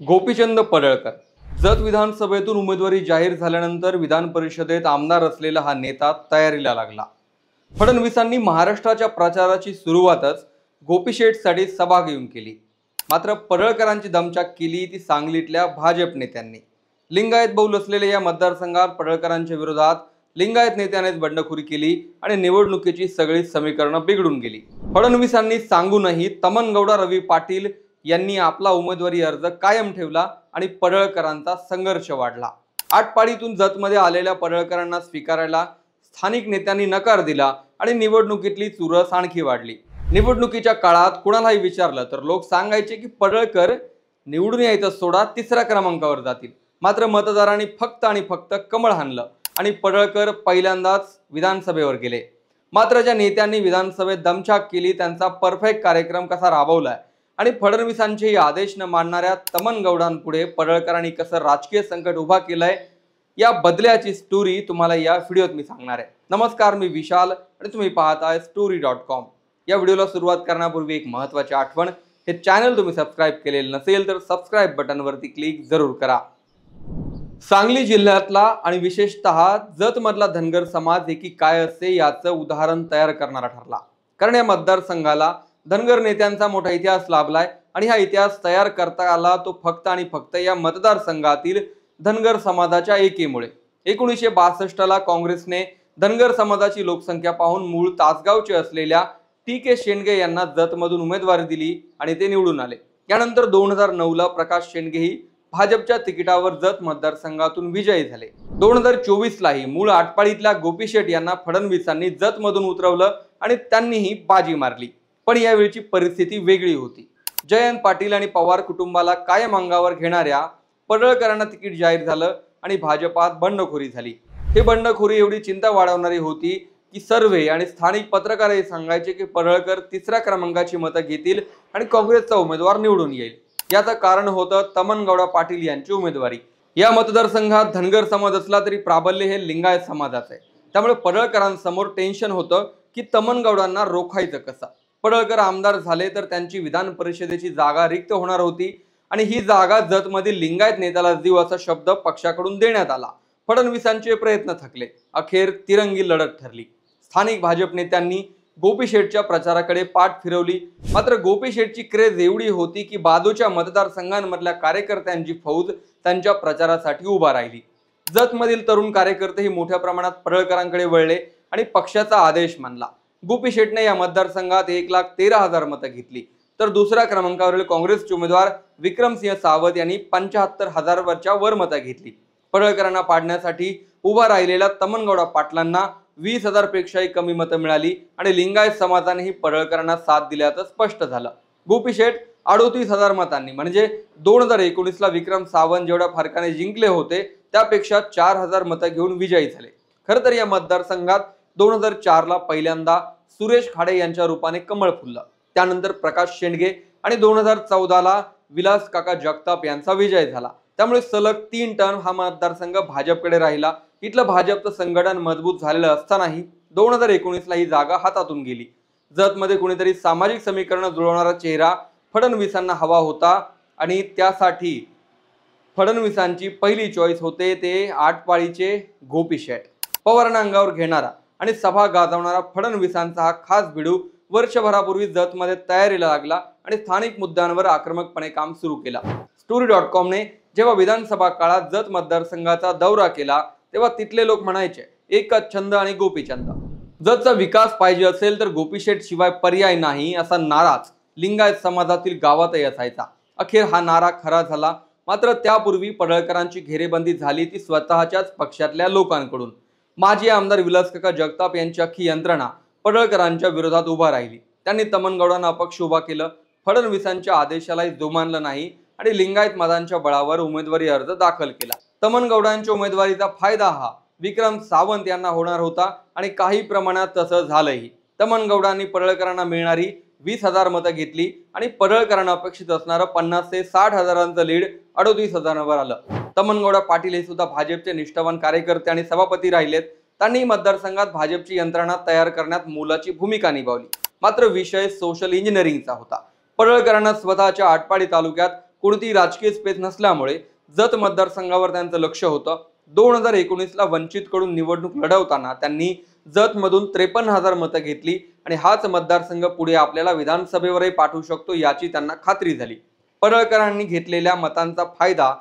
गोपीचंद पडळकर जत विधानसभेतून उमेदवारी जाहीर झाल्यानंतर विधान परिषदेत आमदार असलेला हा नेता तयारीला लागला। फडणवीसांनी महाराष्ट्राच्या प्रचाराची सुरुवातच गोपीशेठसाठी सभा घेऊन केली। मात्र पडळकरांची दमछाक केली ती सांगलीतल्या भाजप नेत्यांनी। लिंगायत बहुल असलेल्या या मतदारसंघात पडळकरांच्या विरोधात लिंगायत नेत्यानेच बंडखोरी केली आणि निवडणुकीची सगळी समीकरणं बिघडून गेली। फडणवीसांनी सांगूनही तमनगौडा रवी पाटील यांनी आपला उमेदवारी अर्ज कायम ठेवला आणि पडळकरांचा संघर्ष वाढला। आटपाडीतून जतमध्ये आलेल्या पडळकरांना स्वीकारायला स्थानिक नेत्यांनी नकार दिला आणि निवडणुकीतली चुरस आणखी वाढली। निवडणुकीच्या काळात कुणालाही विचारलं तर लोक सांगायचे की पडळकर निवडून यायचं सोडा तिसऱ्या क्रमांकावर जातील। मात्र मतदारांनी फक्त आणि फक्त कमळ हाणलं आणि पडळकर पहिल्यांदाच विधानसभेवर गेले। मात्र ज्या नेत्यांनी विधानसभेत दमछाक केली त्यांचा परफेक्ट कार्यक्रम कसा राबवलाय आणि फडणवीसांचे आदेश न मानणाऱ्या तमनगौडांपुढे पडळकरांनी कसं राजकीय संकट उभा केलंय या बदल्याची स्टोरी तुम्हाला या व्हिडिओत मी सांगणार आहे। नमस्कार, मी विशाल आणि तुम्ही पाहताय story.com। या व्हिडिओला सुरुवात करण्यापूर्वी एक महत्त्वाची आठवण, हे चॅनल तुम्ही सबस्क्राइब केलेले नसेल तर सबस्क्राइब बटनवरती क्लिक जरूर करा। सांगली जिल्ह्यातला आणि विशेषतः जतमधला धनगर समाज एकी काय असते याचं उदाहरण तयार करणारा ठरला। कारण या मतदारसंघाला धनगर नेत्यांचा मोठा इतिहास लाभलाय आणि हा इतिहास तयार करता आला तो फक्त आणि फक्त या मतदारसंघातील धनगर समाजाच्या एकीमुळे। 1962 ला काँग्रेसने धनगर समाजाची लोकसंख्या पाहून मूळ तासगावचे असलेल्या टी.के. शेंडगे यांना जतमधून उमेदवारी दिली आणि ते निवडून आले। यानंतर 2009 ला प्रकाश शेंडगेही भाजपच्या तिकिटावर जत मतदारसंघातून विजयी झाले। 2024 लाही मूळ आटपाडीतल्या गोपीशेठ यांना फडणवीसांनी जतमधून उतरवलं आणि त्यांनीही बाजी मारली। पण यावेळची परिस्थिती वेगळी होती। जयंत पाटील आणि पवार कुटुंबाला कायम अंगावर घेणाऱ्या पडळकरांना तिकीट जाहीर झालं आणि भाजपात बंडखोरी झाली। हे बंडखोरी एवढी चिंता वाढवणारी होती की सर्वे आणि स्थानिक पत्रकारही सांगायचे की पडळकर तिसऱ्या क्रमांकाची मतं घेतील आणि काँग्रेसचा उमेदवार निवडून येईल। याचं कारण होतं तमनगौडा पाटील यांची उमेदवारी। या मतदारसंघात धनगर समाज असला तरी प्राबल्य हे लिंगायत समाजाचं आहे। त्यामुळे पडळकरांसमोर टेन्शन होतं की तमनगौडांना रोखायचं कसं। पडळकर आमदार झाले तर त्यांची विधान परिषदेची जागा रिक्त होणार होती आणि ही जागा जतमधील लिंगायत नेत्याला देऊ असा शब्द पक्षाकडून देण्यात आला। फडणवीसांचे प्रयत्न थकले। अखेर तिरंगी लढत ठरली। स्थानिक भाजप नेत्यांनी गोपीशेठच्या प्रचाराकडे पाठ फिरवली। मात्र गोपीशेठची क्रेज एवढी होती की बाजूच्या मतदारसंघांमधल्या कार्यकर्त्यांची फौज त्यांच्या प्रचारासाठी उभा राहिली। जतमधील तरुण कार्यकर्तेही मोठ्या प्रमाणात पडळकरांकडे वळले आणि पक्षाचा आदेश मानला। गोपीशेठने या मतदारसंघात 1,13,000 मतं घेतली तर दुसऱ्या क्रमांकावरील काँग्रेसचे उमेदवार विक्रमसिंह सावत यांनी 75,000 वरच्या वर मतं घेतली। पडळकरांना पाडण्यासाठी उभा राहिलेल्या तमनगौडा पाटलांना 20,000 पेक्षाही कमी मतं मिळाली आणि लिंगायत समाजानेही पडळकरांना साथ दिल्याचं स्पष्ट झालं। गोपीशेठ 38,000 मतांनी म्हणजे 2019 ला विक्रम सावंत जेवढ्या फरकाने जिंकले होते त्यापेक्षा 4,000 मतं घेऊन विजयी झाले। खरं तर या मतदारसंघात 2004 ला पहिल्यांदा सुरेश खाडे यांच्या रूपाने कमळ फुललं। त्यानंतर प्रकाश शेंडगे आणि 2014 ला विलास काका जगताप यांचा विजय झाला। त्यामुळे सलग 3 टर्म हा मतदारसंघ भाजपकडे राहिला। इथलं भाजपचं संघटन मजबूत झालेलं असतानाही 2019 ला ही जागा हातातून गेली। जतमध्ये कुणीतरी सामाजिक समीकरण जुळवणारा चेहरा फडणवीसांना हवा होता आणि त्यासाठी फडणवीसांची पहिली चॉईस होते ते आटपाडीचे गोपीशेठ। पवारांना अंगावर घेणारा आणि सभा गाजवणारा फडणवीसांचा हा खास भिडू वर्षभरापूर्वी जतमध्ये तयारीला लागला आणि स्थानिक मुद्द्यांवर आक्रमकपणे काम सुरू केला। story.com ने जेव्हा विधानसभा काळात जत मतदारसंघाचा दौरा केला तेव्हा तिथले लोक म्हणायचे एकच छंद आणि गोपीचंद। जतचा विकास पाहिजे असेल तर गोपीशेठ शिवाय पर्याय नाही असा नाराच लिंगायत समाजातील गावातही असायचा। अखेर हा नारा खरा झाला। मात्र त्यापूर्वी पडळकरांची घेरेबंदी झाली ती स्वतःच्याच पक्षातल्या लोकांकडून। माजी आमदार विलास काका जगताप यांची अख्खी यंत्रणा पडळकरांच्या विरोधात उभा राहिली। त्यांनी तमनगौडांना अपक्ष उभा केलं, फडणवीसांच्या आदेशालाही जुमानलं नाही आणि लिंगायत मतांच्या बळावर उमेदवारी अर्ज दाखल केला। तमनगौडांच्या उमेदवारीचा फायदा हा विक्रम सावंत यांना होणार होता आणि काही प्रमाणात तसं झालंही। तमनगौडांनी पडळकरांना मिळणारी 20,000 मतं घेतली आणि पडळकरांना अपेक्षित असणारं 50 ते 60,000 लीड 38,000 वर आलं। तमनगौडा पाटील हे सुद्धा भाजपचे निष्ठावान कार्यकर्ते आणि सभापती राहिलेत। त्यांनी मतदारसंघात भाजपची यंत्रणा तयार करण्यात मोलाची भूमिका निभावली। मात्र विषय सोशल इंजिनिअरिंगचा होता। पडळकरांना स्वतःच्या आटपाडी तालुक्यात कोणतीही राजकीय स्पेस नसल्यामुळे जत मतदारसंघावर त्यांचं लक्ष होतं. 2019ला वंचितकडून निवडणूक लढवताना त्यांनी जतमधून 53,000 मतं घेतली आणि हाच मतदारसंघ पुढे आपल्याला विधानसभेवरही पाठवू शकतो याची त्यांना खात्री झाली. पडळकरांनी घेतलेल्या मतांचा फायदा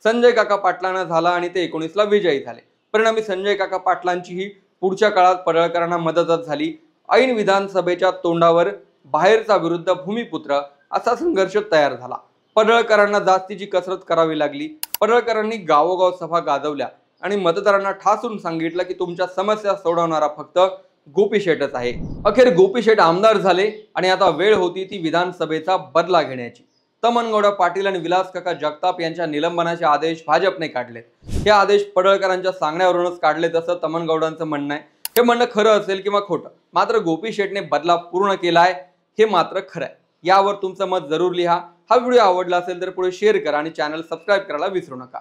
संजय काका पाटलांना झाला आणि ते 19ला विजयी झाले. परिणामी संजय काका पाटलांचीही पुढच्या काळात पडळकरांना मदतच झाली. ऐन विधानसभेच्या तोंडावर बाहेरचा विरुद्ध भूमिपुत्र असा संघर्ष तयार झाला. पडळकरांना जास्तीची कसरत करावी लागली. पडळकरांनी गावोगाव सभा गाजवल्या आणि मतदारांना ठासून सांगितलं की तुमच्या समस्या सोडवणारा फक्त गोपी शेठच आहे. अखेर गोपी शेठ आमदार झाले आणि आता वेळ होती ती विधानसभेचा बदला घेण्याची. तमनगौडा पाटील आणि विलास काका जगताप यांच्या निलंबनाचे आदेश भाजपने काढलेत. हे आदेश पडळकरांच्या सांगण्यावरूनच काढलेत असं तमनगौडांचं म्हणणं आहे. हे म्हणणं खरं असेल किंवा खोटं, मात्र गोपी शेठने बदला पूर्ण केलाय हे मात्र खरं आहे. यावर तुमचं मत जरूर लिहा. हा व्हिडिओ आवडला असेल तर पुढे शेअर करा आणि चॅनल सबस्क्राईब करायला विसरू नका.